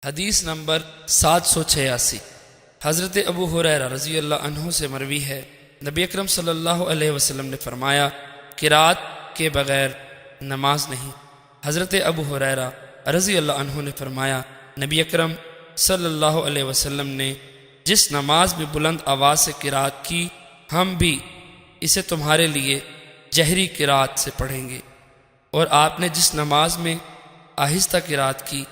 حدیث نمبر 786۔ حضرت ابو ہریرہ رضی اللہ عنہ سے مروی ہے، نبی اکرم صلی اللہ علیہ وسلم نے فرمایا، قرات کے بغیر نماز نہیں۔ حضرت ابو ہریرہ رضی اللہ عنہ نے فرمایا، نبی اکرم صلی اللہ علیہ وسلم نے جس نماز میں بلند آواز سے قرات کی، ہم بھی اسے تمہارے لیے جہری قرات سے پڑھیں گے، اور آپ نے جس نماز میں آہستہ قرات کی،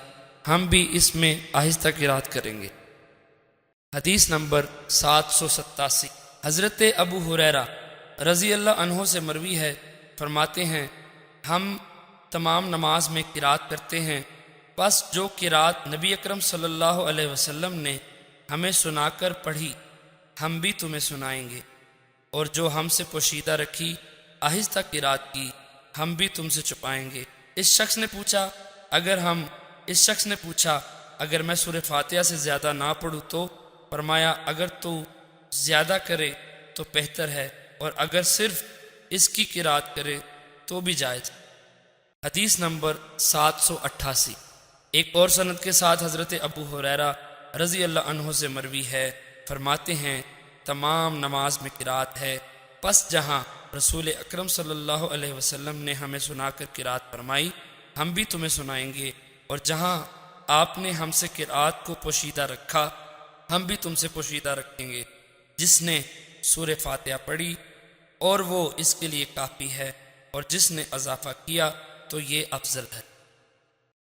ہم بھی اس میں آہستہ قرات کریں گے۔ حدیث نمبر 787۔ حضرت ابو ہریرہ رضی اللہ عنہ سے مروی ہے، فرماتے ہیں، ہم تمام نماز میں قرات کرتے ہیں، بس جو قرات نبی اکرم صلی اللہ علیہ وسلم نے ہمیں سنا کر پڑھی، ہم بھی تمہیں سنائیں گے، اور جو ہم سے پوشیدہ رکھی آہستہ قرات کی، ہم بھی تم سے چھپائیں گے۔ اس شخص نے پوچھا اگر میں سورہ فاتحہ سے زیادہ نہ پڑھوں تو؟ فرمایا، اگر تو زیادہ کرے تو بہتر ہے، اور اگر صرف اس کی قرات کرے تو بھی جائز۔ حدیث نمبر 788۔ ایک اور سند کے ساتھ حضرت ابو ہریرہ رضی اللہ عنہ سے مروی ہے، فرماتے ہیں، تمام نماز میں قرات ہے، پس جہاں رسول اکرم صلی اللہ علیہ وسلم نے ہمیں سنا کر قرات فرمائی، ہم بھی تمہیں سنائیں گے، اور جہاں آپ نے ہم سے قرات کو پوشیدہ رکھا، ہم بھی تم سے پوشیدہ رکھیں گے۔ جس نے سورہ فاتحہ پڑھی اور وہ اس کے لیے کافی ہے، اور جس نے اضافہ کیا تو یہ افضل ہے۔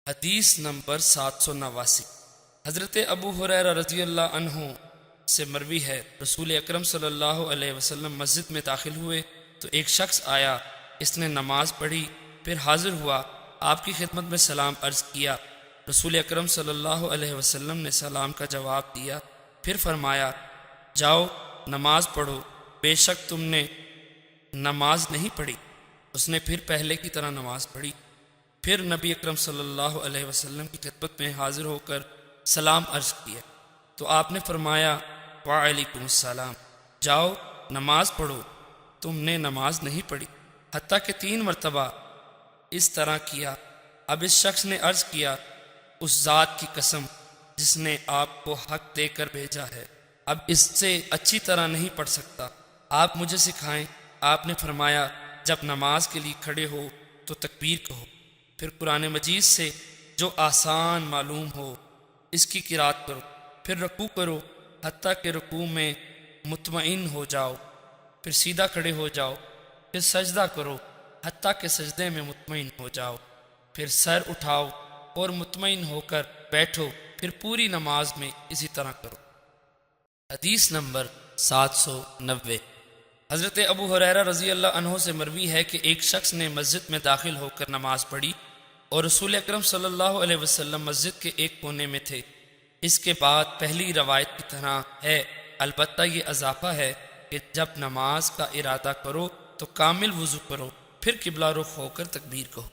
حدیث نمبر 789۔ حضرت ابو ہریرہ رضی اللہ عنہ سے مروی ہے، رسول اکرم صلی اللہ علیہ وسلم مسجد میں داخل ہوئے تو ایک شخص آیا، اس نے نماز پڑھی، پھر حاضر ہوا، آپ کی خدمت میں سلام عرض کیا۔ رسول اکرم صلی اللہ علیہ وسلم نے سلام کا جواب دیا، پھر فرمایا، جاؤ نماز پڑھو، بے شک تم نے نماز نہیں پڑھی۔ اس نے پھر پہلے کی طرح نماز پڑھی، پھر نبی اکرم صلی اللہ علیہ وسلم کی خدمت میں حاضر ہو کر سلام عرض کیا تو آپ نے فرمایا، وعلیکم السلام، جاؤ نماز پڑھو، تم نے نماز نہیں پڑھی۔ حتیٰ کہ 3 مرتبہ اس طرح کیا۔ اب اس شخص نے عرض کیا، اس ذات کی قسم جس نے آپ کو حق دے کر بھیجا ہے، اب اس سے اچھی طرح نہیں پڑھ سکتا، آپ مجھے سکھائیں۔ آپ نے فرمایا، جب نماز کے لیے کھڑے ہو تو تکبیر کہو، پھر قرآن مجید سے جو آسان معلوم ہو اس کی قرات کرو، پھر رکوع کرو حتیٰ کہ رکوع میں مطمئن ہو جاؤ، پھر سیدھا کھڑے ہو جاؤ، پھر سجدہ کرو حتیٰ کہ سجدے میں مطمئن ہو جاؤ، پھر سر اٹھاؤ اور مطمئن ہو کر بیٹھو، پھر پوری نماز میں اسی طرح کرو۔ حدیث نمبر 790۔ حضرت ابو ہریرہ رضی اللہ عنہ سے مروی ہے کہ ایک شخص نے مسجد میں داخل ہو کر نماز پڑھی، اور رسول اکرم صلی اللہ علیہ وسلم مسجد کے ایک کونے میں تھے۔ اس کے بعد پہلی روایت کی طرح ہے، البتہ یہ اضافہ ہے کہ جب نماز کا ارادہ کرو تو کامل وضو کرو، پھر قبلہ رخ ہو کر تکبیر کہو۔